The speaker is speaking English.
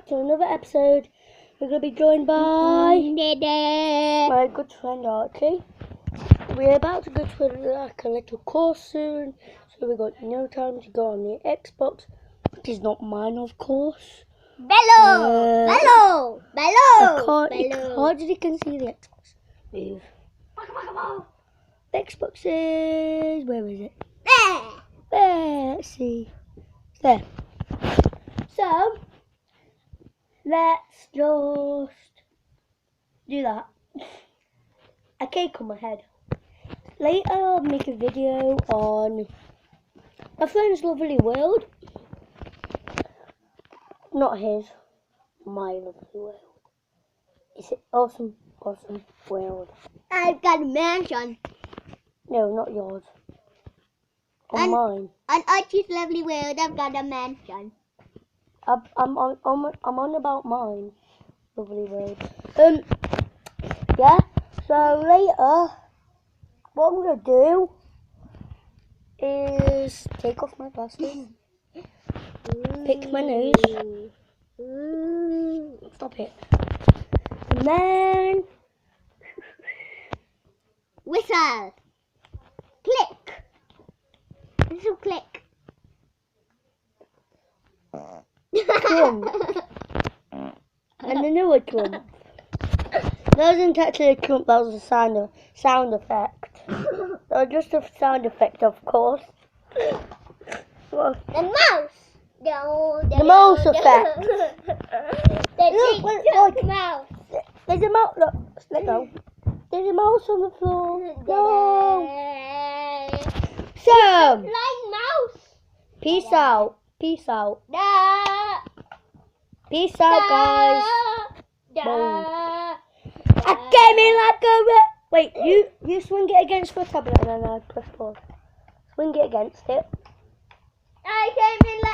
back to another episode. We're going to be joined by my good friend Archie. We're about to go to a little course soon, so we've got no time to go on the Xbox, which is not mine, of course. Bello! Hardly can see the Xbox. Move. The Xbox is... where is it? There, let's see. There. So, let's just do that. A cake on my head. Later I'll make a video on my friend's lovely world. Not his, my lovely world. It's an awesome world. I've got a mansion. No, not yours. On mine. On Archie's lovely world, I've got a mansion. I'm on about mine. Lovely world. Yeah. So later, what I'm gonna do is take off my glasses, pick my nose, stop it, and then Whistle. Click. Whistle click. clump, and another clump. That wasn't actually a clump, that was a sound effect. That was just a sound effect, of course. Well, The mouse. the mouse effect. Look, mouse. There's a mouse. Look, let go. There's a mouse on the floor. No. So, Flying mouse. peace out. Peace out. Da. Peace out, guys. Da. I came in like a... Wait, you swing it against the tablet and then I press pause. Swing it against it. I came in like